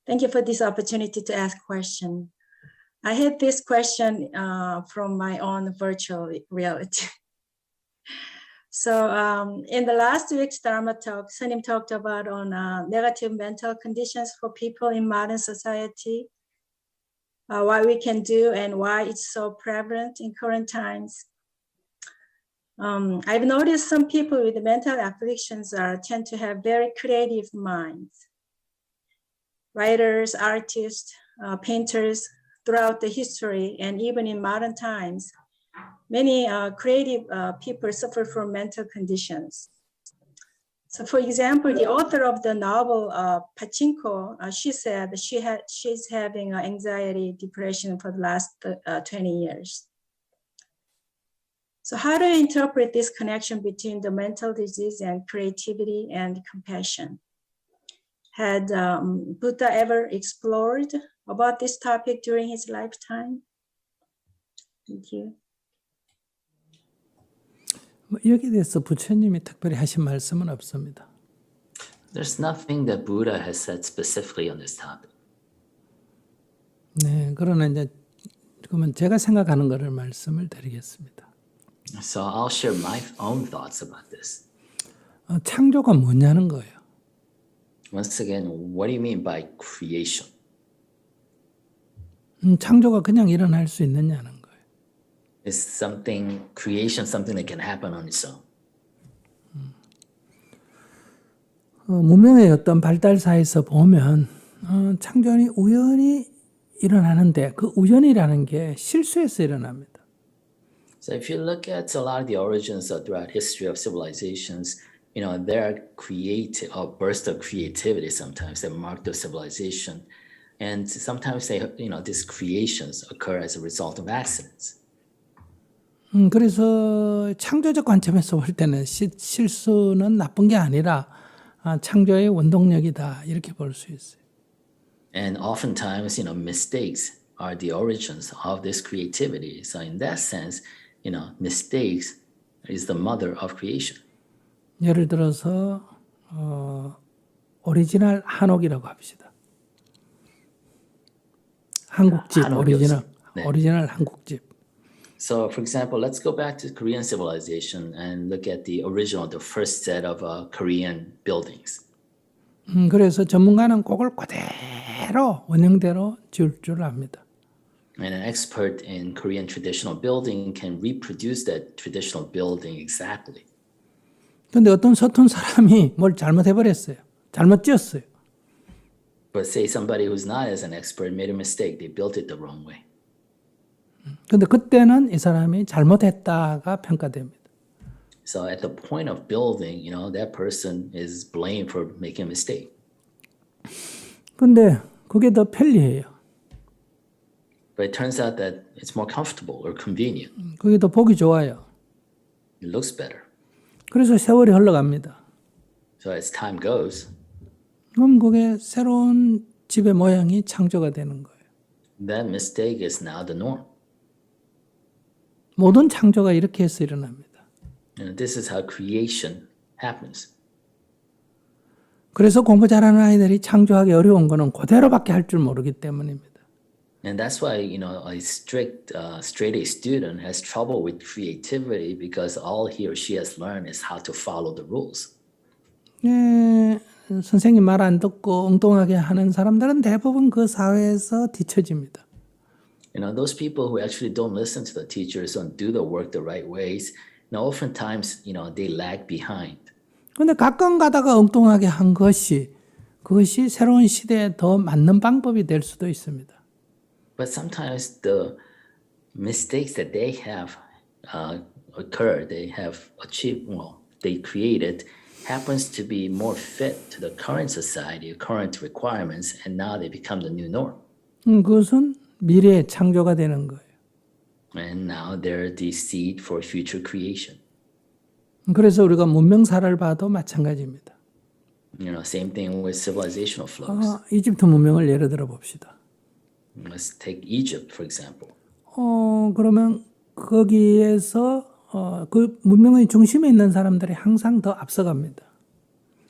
Thank you for this opportunity to ask question. I had this question from my own virtual reality. So in the last week's Dharma talk, Sunim talked about on negative mental conditions for people in modern society, what we can do and why it's so prevalent in current times. I've noticed some people with mental afflictions tend to have very creative minds. Writers, artists, painters throughout the history and even in modern times, many creative people suffer from mental conditions. So for example, the author of the novel Pachinko, she said she's having anxiety, depression for the last 20 years. So how do you interpret this connection between the mental disease and creativity and compassion? Had Buddha ever explored about this topic during his lifetime? Thank you. 여기에 대해서 부처님이 특별히 하신 말씀은 없습니다. There's nothing that Buddha has said specifically on this topic. 네, 그러나 이제 그러면 제가 생각하는 것을 말씀을 드리겠습니다. So I'll share my own thoughts about this. 창조가 뭐냐는 거예요. Once again, what do you mean by creation? 창조가 그냥 일어날 수 있느냐는 거예요. Is creation something that can happen on its own? 문명의 어떤 발달사에서 보면 창조는 우연히 일어나는데 그 우연이라는 게 실수에서 일어납니다. So if you look at a lot of the origins throughout history of civilizations, there are bursts of creativity sometimes that mark the civilization, and sometimes these creations occur as a result of accidents. 그래서 창조적 관점에서 볼 때는 실수는 나쁜 게 아니라 창조의 원동력이다 이렇게 볼 수 있어요. And oftentimes, mistakes are the origins of this creativity. So in that sense, mistakes is the mother of creation. 예를 들어서 오리지널 한옥이라고 합시다. 한국집 오리지널 한국집. So, for example, let's go back to Korean civilization and look at the first set of Korean buildings. 그래서 전문가는 그걸 그대로 원형대로 지을 줄 압니다. And an expert in Korean traditional building can reproduce that traditional building exactly. 근데 어떤 서툰 사람이 뭘 잘못해버렸어요. 잘못 지었어요. But say somebody who's not as an expert made a mistake. They built it the wrong way. 근데 그때는 이 사람이 잘못했다가 평가됩니다. So at the point of building, that person is blamed for making a mistake. 근데 그게 더 편리해요. But it turns out that it's more comfortable or convenient. 그게 더 보기 좋아요. It looks better. 그래서 세월이 흘러갑니다. So as time goes, 그럼 그게 새로운 집의 모양이 창조가 되는 거예요. That mistake is now the norm. 모든 창조가 이렇게 해서 일어납니다. And this is how creation happens. 그래서 공부 잘하는 아이들이 창조하기 어려운 거는 그대로밖에 할 줄 모르기 때문입니다. And that's why, a straight A student has trouble with creativity because all he or she has learned is how to follow the rules. 네, 선생님 말 안 듣고 엉뚱하게 하는 사람들은 대부분 그 사회에서 뒤처집니다. Those people who actually don't listen to the teachers, don't do the work the right ways, oftentimes, they lag behind. 근데 가끔 가다가 엉뚱하게 한 그것이 새로운 시대에 더 맞는 방법이 될 수도 있습니다. But sometimes the mistakes that they have occurred, they have achieved, they created, happens to be more fit to the current society, current requirements, and now they become the new norm. 그것은 미래의 창조가 되는 거예요. And now they're the seed for future creation. 그래서 우리가 문명사를 봐도 마찬가지입니다. Same thing with civilizational flows. 이집트 문명을 예를 들어 봅시다. Let's take Egypt, for example. 그러면 거기에서 그 문명의 중심에 있는 사람들이 항상 더 앞서갑니다.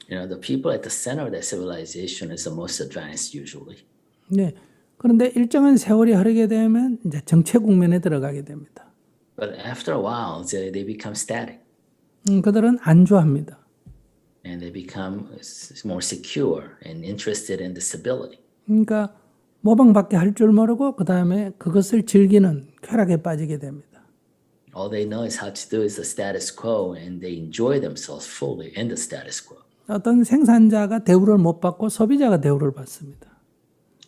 The people at the center of that civilization is the most advanced usually. 네. 그런데 일정한 세월이 흐르게 되면 이제 정체 국면에 들어가게 됩니다. But after a while, they become static 그들은 안주합니다. and they become more secure and interested in the stability. 그러니까 모방밖에 할 줄 모르고 그 다음에 그것을 즐기는 쾌락에 빠지게 됩니다. All they know is how to do is the status quo, and they enjoy themselves fully in the status quo. 어떤 생산자가 대우를 못 받고 소비자가 대우를 받습니다.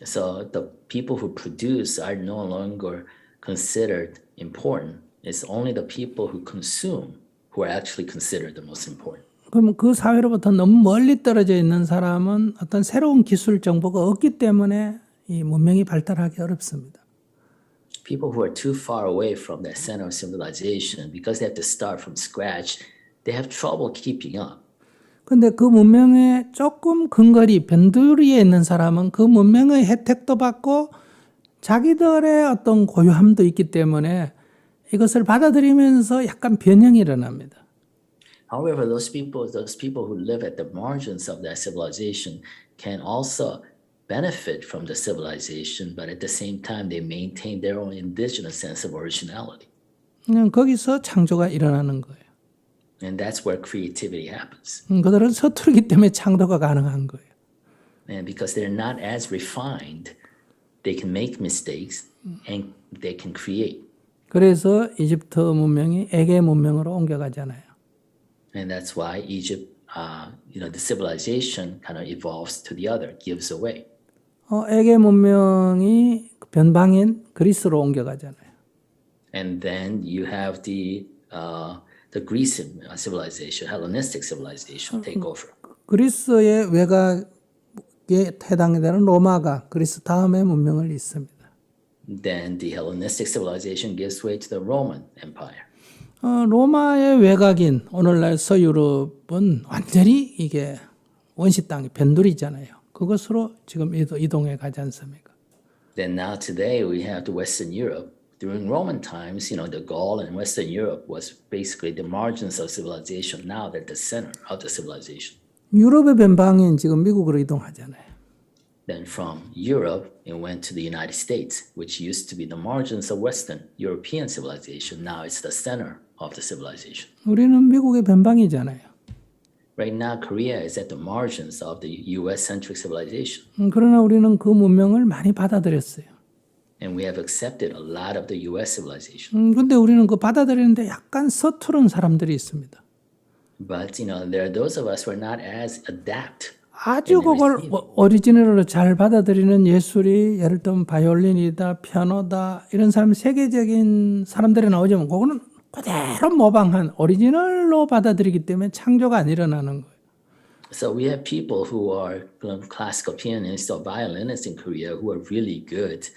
So the people who produce are no longer considered important. It's only the people who consume who are actually considered the most important. 그럼 그 사회로부터 너무 멀리 떨어져 있는 사람은 어떤 새로운 기술 정보가 없기 때문에 이 문명이 발달하기 어렵습니다. People who are too far away from that center of civilization, because they have to start from scratch, they have trouble keeping up. 근데 그 문명의 조금 근거리, 변두리에 있는 사람은 그 문명의 혜택도 받고 자기들의 어떤 고유함도 있기 때문에 이것을 받아들이면서 약간 변형이 일어납니다. However, those people who live at the margins of that civilization can also benefit from the civilization, but at the same time, they maintain their own indigenous sense of originality. 그냥 거기서 창조가 일어나는 거예요. And that's where creativity happens. 그들은 서투르기 때문에 창조가 가능한 거예요. And because they're not as refined, they can make mistakes and they can create. 그래서 이집트 문명이 에게 문명으로 옮겨가잖아요. And that's why Egypt, the civilization kind of evolves to the other, gives away. 에게 문명이 변방인 그리스로 옮겨가잖아요. And then you have the Greek civilization, Hellenistic civilization take over. 그리스의 외곽에 해당되는 로마가 그리스 다음에 문명을 잇습니다. Then the Hellenistic civilization gives way to the Roman Empire. 로마의 외곽인 오늘날 서유럽은 완전히 이게 원시 땅이 변두리잖아요. 그것으로 지금 이동해 가지 않습니까? Then now today we have the Western Europe. During Roman times, the Gaul and Western Europe was basically the margins of civilization. Now they're the center of the civilization. 유럽의 변방인 지금 미국으로 이동하잖아요. Then from Europe, it went to the United States, which used to be the margins of Western European civilization. Now it's the center of the civilization. 우리는 미국의 변방이잖아요. Right now, Korea is at the margins of the U.S.-centric civilization. 그러나 우리는 그 문명을 많이 받아들였어요. And we have accepted a lot of the U.S. civilization. 근데 우리는 그 받아들이는데 약간 서투른 사람들이 있습니다. But, there are those of us who are not as adept. 아주 그걸 오리지널로 잘 받아들이는 예술이 예를 들면 바이올린이다, 피아노다 이런 사람 세계적인 사람들이 나오지만 그거는 그대로 모방한 오리지널로 받아들이기 때문에 창조가 안 일어나는 거예요. So we have people who are classical pianists or violinists in Korea who are really good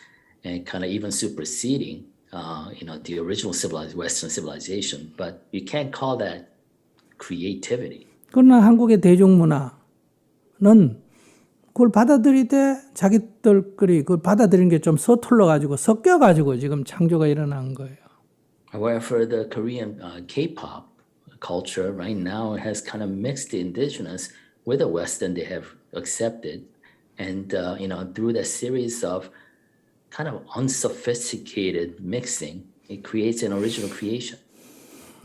and kind of even superseding, the original Western civilization. But you can't call that creativity. 그러나 한국의 대중문화는 그걸 받아들이되 자기들끼리 그걸 받아들이는 게 좀 서툴러가지고 섞여가지고 지금 창조가 일어난 거예요. However, the Korean K-pop culture right now has kind of mixed the indigenous with the Western they have accepted. And, through that series of kind of unsophisticated mixing, it creates an original creation.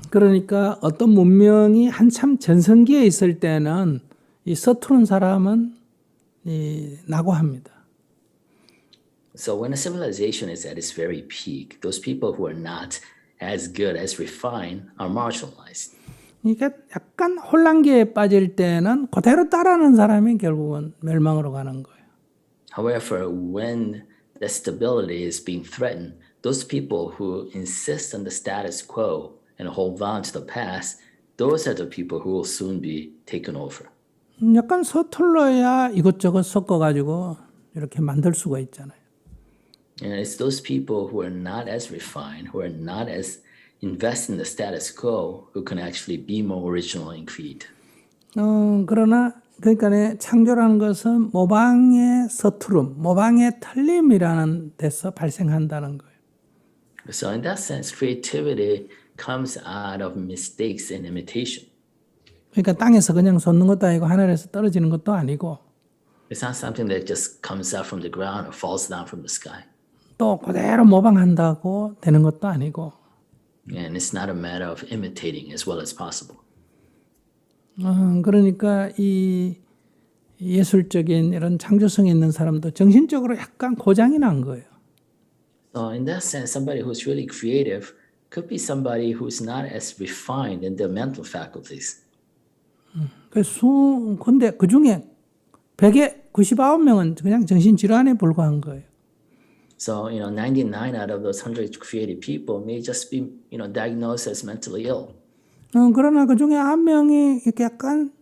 그러니까 어떤 문명이 한참 전성기에 있을 때는 이 서투른 사람은 낙오합니다. So when a civilization is at its very peak, those people who are not as good, as refined, are marginalized. 그러니까 약간 혼란기에 빠질 때는 그대로 따라하는 사람이 결국은 멸망으로 가는 거예요. However, when the stability is being threatened, those people who insist on the status quo and hold on to the past, those are the people who will soon be taken over. 약간 서툴러야 이것저것 섞어가지고 이렇게 만들 수가 있잖아요. And it's those people who are not as refined, who are not as invested in the status quo, who can actually be more original and create. 그러나 그러니까 창조라는 것은 모방의 서투름, 모방의 틀림이라는 데서 발생한다는 거예요. So in that sense, creativity comes out of mistakes and imitation. 그러니까 땅에서 그냥 솟는 것도 아니고 하늘에서 떨어지는 것도 아니고 It's not something that just comes out from the ground or falls down from the sky. 또 그대로 모방한다고 되는 것도 아니고 And it's not a matter of imitating as well as possible. 그러니까 이 예술적인 이런 창조성이 있는 사람도 정신적으로 약간 고장이 난 거예요. So in that sense, somebody who's really creative could be somebody who's not as refined in their mental faculties. 근데 그 중에 100에 99명은 그냥 정신질환에 불과한 거예요. So, 99 out of those 100 creative people may just be, diagnosed as mentally ill. 그러나 그 중에 한 명이 이렇게 약간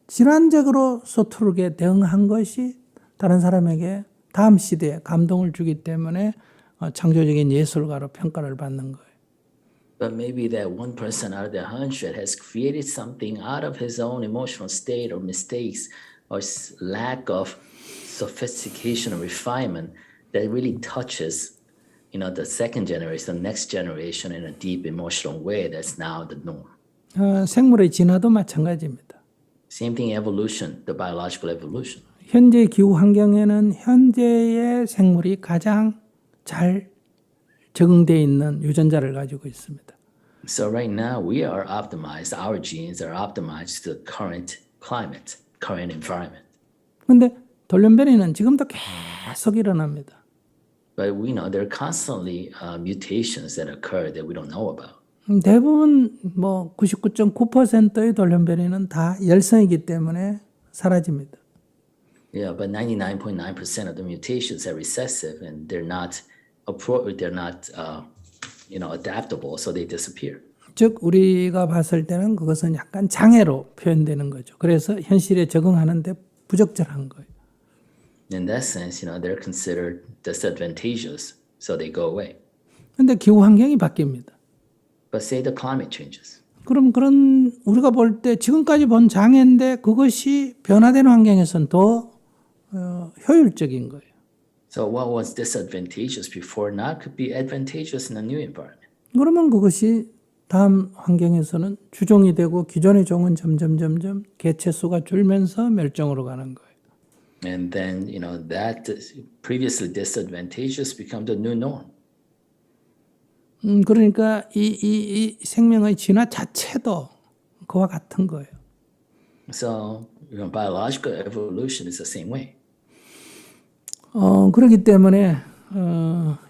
질환적으로 서투르게 대응한 것이 다른 사람에게 다음 시대에 감동을 주기 때문에 창조적인 예술가로 평가를 받는 거예요. But maybe that one person out of the 100 has created something out of his own emotional state or mistakes or lack of sophistication or refinement that really touches, the second generation, the next generation in a deep emotional way that's now the norm. 생물의 진화도 마찬가지입니다. Same thing, evolution, the biological evolution. 현재 기후 환경에는 현재의 생물이 가장 잘 적응되어 있는 유전자를 가지고 있습니다. So right now we are optimized, our genes are optimized to the current climate, current environment. 그런데 돌연변이는 지금도 계속 일어납니다. But we know there are constantly mutations that occur that we don't know about. 대부분 99.9%의 돌연변이는 다 열성이기 때문에 사라집니다. Yeah, but 99.9% of the mutations are recessive and they're not adaptable, so they disappear. 즉 우리가 봤을 때는 그것은 약간 장애로 표현되는 거죠. 그래서 현실에 적응하는데 부적절한 거예요. In that sense, they're considered disadvantageous, so they go away. 그런데 기후 환경이 바뀝니다. But say the climate changes. 그럼 그런 우리가 볼 때 지금까지 본 장애인데 그것이 변화되는 환경에서는 더 효율적인 거예요. So what was disadvantageous before now could be advantageous in a new environment. 그러면 그것이 다음 환경에서는 주종이 되고 기존의 종은 점점 개체 수가 줄면서 멸종으로 가는 거예요. And then, that previously disadvantageous become the new norm. 그러니까 이 생명의 진화 자체도 그와 같은 거예요. So, biological evolution is the same way. 그렇기 때문에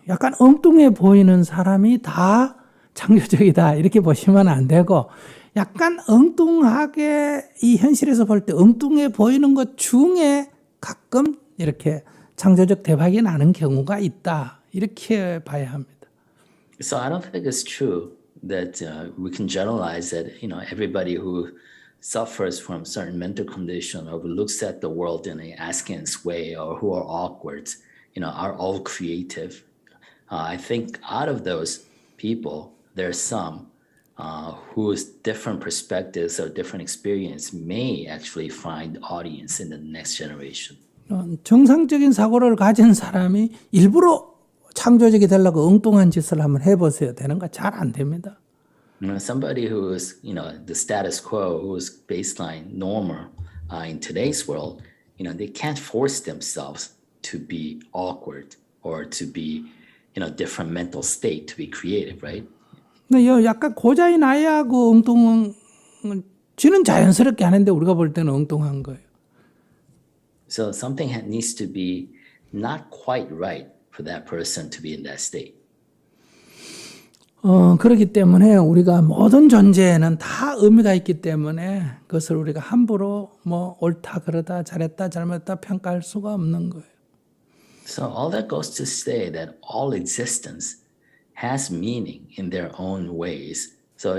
약간 엉뚱해 보이는 사람이 다 창조적이다 이렇게 보시면 안 되고 약간 엉뚱하게 이 현실에서 볼 때 엉뚱해 보이는 것 중에 가끔 이렇게 창조적 대박이 나는 경우가 있다 이렇게 봐야 합니다. So I don't think it's true that we can generalize that everybody who suffers from certain mental condition or who looks at the world in an askance way or who are awkward, are all creative. I think out of those people, there's some whose different perspectives or different experience may actually find audience in the next generation. 정상적인 사고를 가진 사람이 일부러 창조적이 되려고 엉뚱한 짓을 한번 해보세요. 되는 거 잘 안 됩니다. Somebody who is, the status quo, who is baseline normal in today's world, they can't force themselves to be awkward or to be, different mental state to be creative, right? 근데 약간 고자인 아이하고 엉뚱한 지는 자연스럽게 하는데 우리가 볼 때는 엉뚱한 거예요. So something needs to be not quite right for that person to be in that state. 그렇기 때문에 우리가 모든 존재에는 다 의미가 있기 때문에 그것을 우리가 함부로 옳다 그러다 잘했다 잘못했다 평가할 수가 없는 거예요. So all that goes to say that all existence has meaning in their own ways. So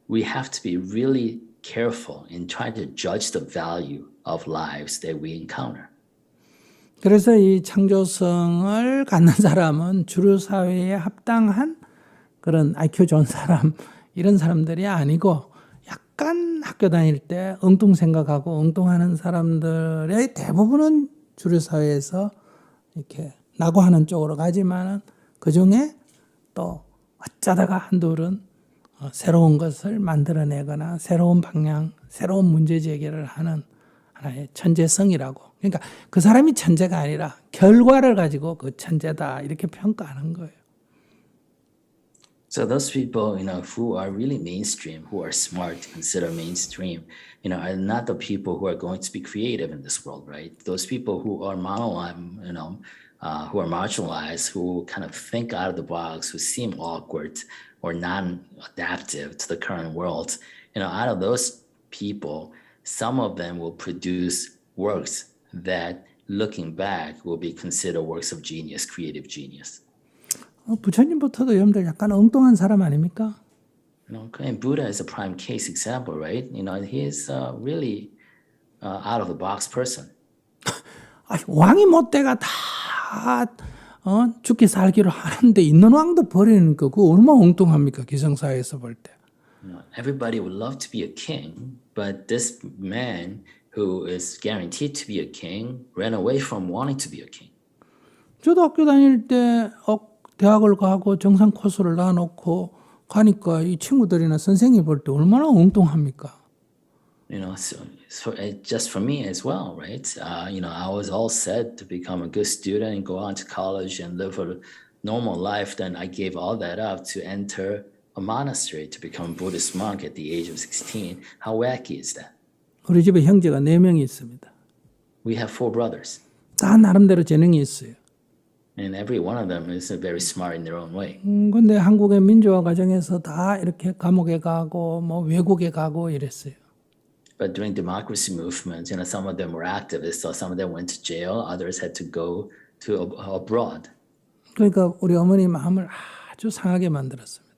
we have to be really careful in trying to judge the value of lives that we encounter. 그래서 이 창조성을 갖는 사람은 주류 사회에 합당한 그런 IQ 좋은 사람 이런 사람들이 아니고 약간 학교 다닐 때 엉뚱 생각하고 엉뚱하는 사람들의 대부분은 주류 사회에서 이렇게 낙오하는 쪽으로 가지만은 그 중에 또 어쩌다가 한둘은 새로운 것을 만들어내거나 새로운 방향, 새로운 문제 제기를 하는 하나의 천재성이라고. 그러니까 그 사람이 천재가 아니라 결과를 가지고 그 천재다 이렇게 평가하는 거예요. So those people, who are really mainstream, who are smart, consider mainstream, are not the people who are going to be creative in this world, right? Those people who are who are marginalized, who kind of think out of the box, who seem awkward or non-adaptive to the current world, out of those people, some of them will produce works that, looking back, will be considered works of genius, creative genius. 부처님부터도 여러분들 약간 엉뚱한 사람 아닙니까? And Buddha is a prime case example, right? He is really out of the box person. 왕이 못 돼가 다 죽기 살기로 하는데 있는 왕도 버리는 거 그거 얼마나 엉뚱합니까? 기성사회에서 볼 때. Everybody would love to be a king, but this man who is guaranteed to be a king ran away from wanting to be a king. 저도 학교 다닐 때 대학을 가고 정상 코스를 놔놓고 가니까 이 친구들이나 선생님이 볼 때 얼마나 엉뚱합니까? So just for me as well, right? I was all set to become a good student and go on to college and live a normal life. Then I gave all that up to enter a monastery to become a Buddhist monk at the age of 16. How wacky is that? 우리 집에 형제가 4명이 있습니다. We have 4 brothers. 다 나름대로 재능이 있어요. And every one of them is very smart in their own way. 근데 한국의 민주화 과정에서 다 이렇게 감옥에 가고 뭐 외국에 가고 이랬어요. But during democracy movements, some of them were activists, so some of them went to jail, others had to go to abroad. 그러니까 우리 어머니 마음을 아주 상하게 만들었습니다.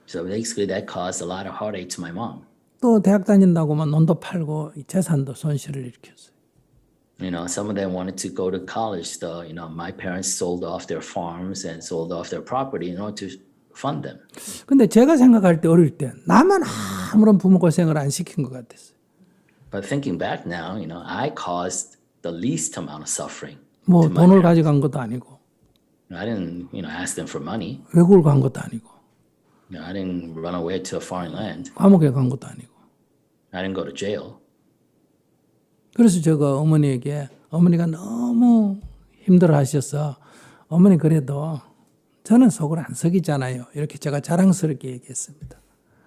So basically that caused a lot of heartache to my mom. 또 대학 다닌다고만 논도 팔고 재산도 손실을 일으켰어요. Some of them wanted to go to college, though. My parents sold off their farms and sold off their property in order to fund them. 근데 제가 생각할 때 어릴 때 나만 아무런 부모 고생을 안 시킨 것 같았어요. But thinking back now, I caused the least amount of suffering. 뭐 돈을 가져간 것도 아니고. I didn't, ask them for money. 외국을 간 것도 아니고. I didn't run away to a foreign land. 감옥에 간 것도 아니고. I didn't go to jail. 그래서 제가 어머니가 너무 힘들어 하셔서 어머니 그래도 저는 속을 안 썩이잖아요. 이렇게 제가 자랑스럽게 얘기했습니다.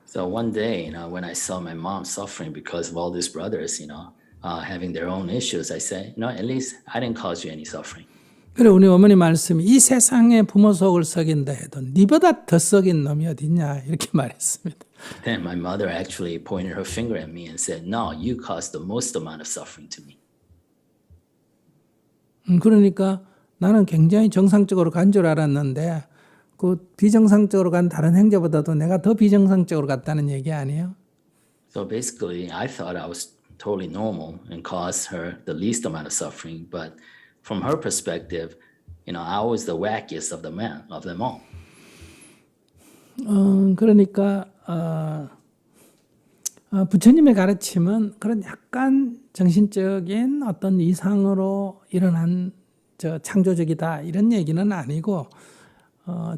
So one day, when I saw my mom suffering because of all these brothers, having their own issues, I said, at least I didn't cause you any suffering. 그래 우리 어머니 말씀이 이 세상에 부모 속을 썩인다 해도 니보다 더 썩인 놈이 어딨냐 이렇게 말했습니다. Then my mother actually pointed her finger at me and said, no, you caused the most amount of suffering to me. 그러니까 나는 굉장히 정상적으로 간 줄 알았는데 그 비정상적으로 간 다른 형제보다도 내가 더 비정상적으로 갔다는 얘기 아니에요? So basically, I thought I was totally normal and caused her the least amount of suffering. But from her perspective, I was the wackiest of them all. 그러니까 부처님의 가르침은 그런 약간 정신적인 어떤 이상으로 일어난 창조적이다 이런 얘기는 아니고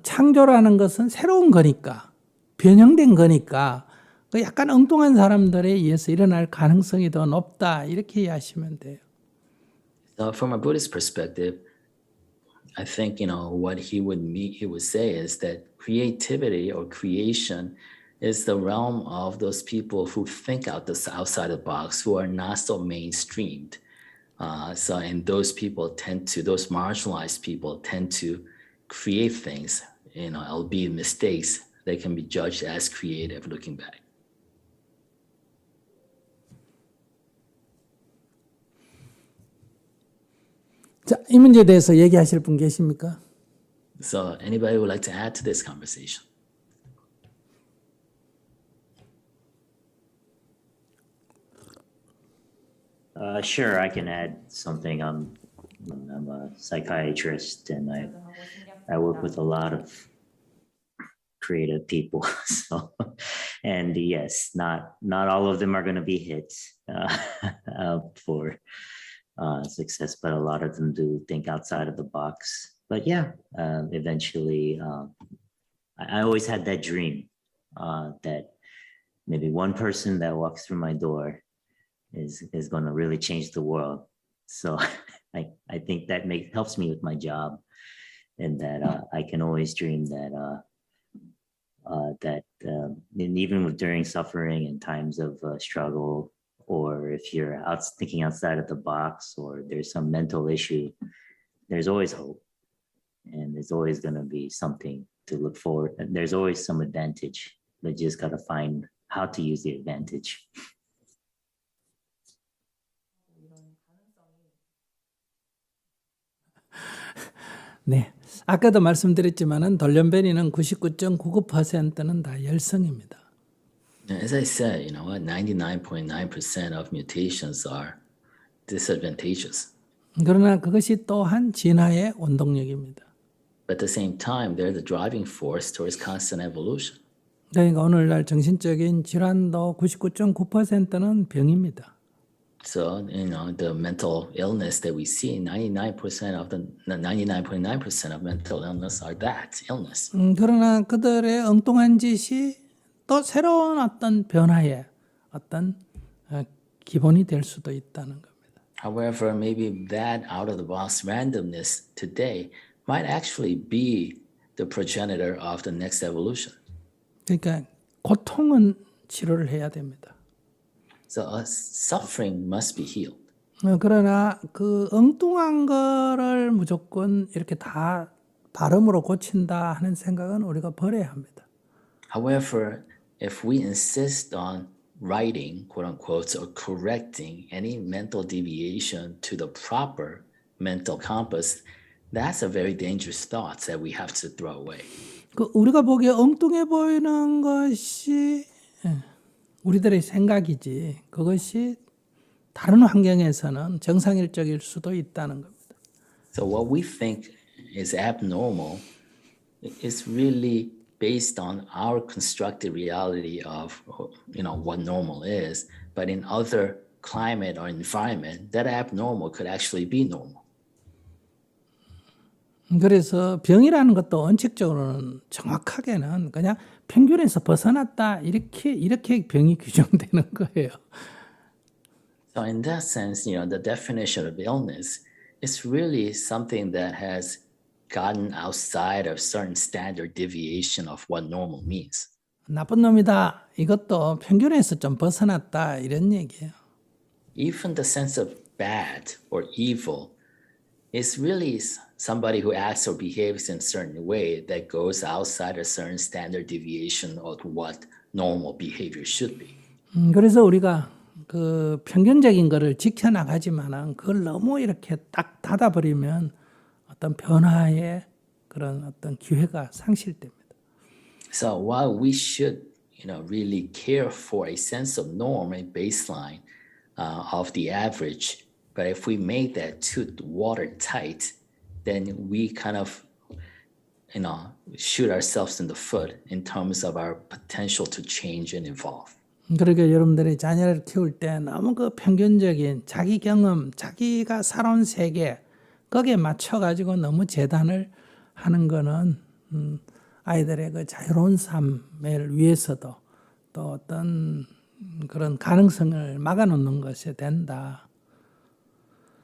창조라는 것은 새로운 거니까 변형된 거니까 그 약간 엉뚱한 사람들에 의해서 일어날 가능성이 더 높다 이렇게 이해하시면 돼요. So from a Buddhist perspective, I think what he would say is that creativity or creation is the realm of those people who think outside the box, who are not so mainstreamed. And those marginalized people tend to create things, albeit mistakes, they can be judged as creative looking back. 자, 이 문제에 대해서 얘기하실 분 계십니까? So anybody would like to add to this conversation? Sure, I can add something. I'm a psychiatrist and I work with a lot of creative people. So, and yes, not all of them are going to be hits for success, but a lot of them do think outside of the box. But yeah, eventually, I always had that dream that maybe one person that walks through my door is going to really change the world. So I think that helps me with my job, and that I can always dream that and even during suffering and times of struggle, or if you're thinking outside of the box, or there's some mental issue, there's always hope, and there's always going to be something to look forward. And there's always some advantage, but you just got to find how to use the advantage. 네, 아까도 말씀드렸지만은 돌연변이는 99.99%는 다 열성입니다. As I said, 99.9% of mutations are disadvantageous. 그러나 그것이 또한 진화의 원동력입니다. But at the same time, they're the driving force towards constant evolution. 그러니까 오늘날 정신적인 질환도 99.9%는 병입니다. So, the mental illness that we see, 99.9% of mental illness are that illness. 그러나 그들의 엉뚱한 짓이 또 새로운 어떤 변화의 어떤 기본이 될 수도 있다는 겁니다. However, maybe that out-of-the-box randomness today might actually be the progenitor of the next evolution. 그러니까 고통은 치료를 해야 됩니다. So suffering must be healed. 그러나 그 엉뚱한 거를 무조건 이렇게 다 발음으로 고친다 하는 생각은 우리가 버려야 합니다. However, if we insist on writing, quote unquote, or correcting any mental deviation to the proper mental compass, that's a very dangerous thought that we have to throw away. 그 우리가 보기에 엉뚱해 보이는 것이 우리들의 생각이지, 그것이 다른 환경에서는 정상일적일 수도 있다는 겁니다. So what we think is abnormal is really based on our constructed reality of what normal is, but in other climate or environment, that abnormal could actually be normal. 그래서 병이라는 것도 원칙적으로는 정확하게는 그냥 평균에서 벗어났다 이렇게 병이 규정되는 거예요. So in that sense, the definition of illness is really something that has gotten outside of certain standard deviation of what normal means. 나쁜 놈이다. 이것도 평균에서 좀 벗어났다 이런 얘기예요. Even the sense of bad or evil is really somebody who acts or behaves in a certain way that goes outside a certain standard deviation of what normal behavior should be. 그래서 우리가 그 평균적인 거를 지켜나가지만은 그걸 너무 이렇게 딱 닫아버리면 어떤 변화의 그런 어떤 기회가 상실됩니다. So while we should, really care for a sense of norm and baseline of the average, but if we make that too watertight, then we kind of, shoot ourselves in the foot in terms of our potential to change and evolve. 그러니까 여러분들이 자녀를 키울 때 너무 그 평균적인 자기 경험, 자기가 살아온 세계 거기에 맞춰가지고 너무 재단을 하는 거는 아이들의 그 자유로운 삶을 위해서도 또 어떤 그런 가능성을 막아놓는 것이 된다.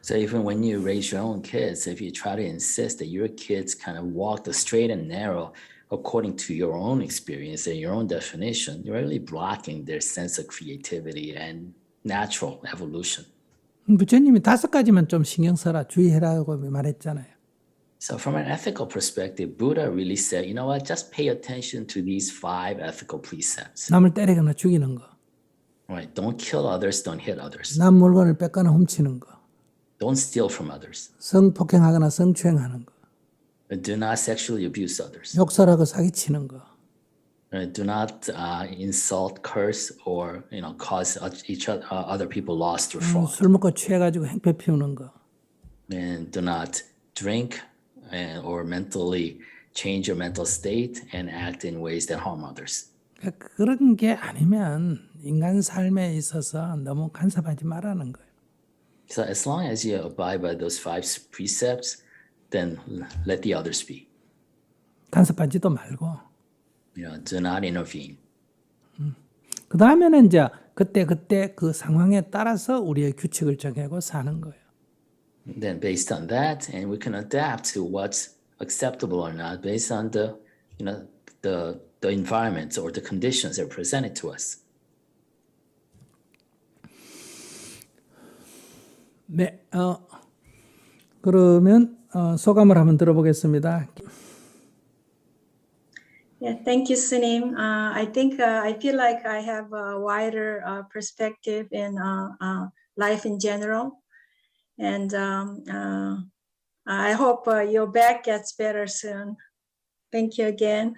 So even when you raise your own kids, if you try to insist that your kids kind of walk the straight and narrow according to your own experience and your own definition, you're really blocking their sense of creativity and natural evolution. 부처님이 5가지만 좀 신경 써라, 주의해라고 말했잖아요. So from an ethical perspective, Buddha really said, just pay attention to these 5 ethical precepts. 남을 때리거나 죽이는 거. Right? Don't kill others, don't hit others. 남 물건을 뺏거나 훔치는 거. Don't steal from others. 성폭행하거나 성추행하는 거. Do not sexually abuse others. 욕설하고 사기치는 거. Do not insult, curse, or cause other people loss through fraud. 술 먹고 취해가지고 행패 피우는 거. And do not drink or mentally change your mental state and act in ways that harm others. 그런 게 아니면 인간 삶에 있어서 너무 간섭하지 말라는 거예요. So as long as you abide by those 5 precepts, then let the others be. 간섭하지도 말고. Do not intervene. 그 다음에는 이제 그때 그 상황에 따라서 우리의 규칙을 정하고 사는 거예요. Then based on that, and we can adapt to what's acceptable or not based on the, the environment or the conditions that are presented to us. 네, 그러면 소감을 한번 들어보겠습니다. Yeah, thank you, Sunim. I think I feel like I have a wider perspective in life in general. And I hope your back gets better soon. Thank you again.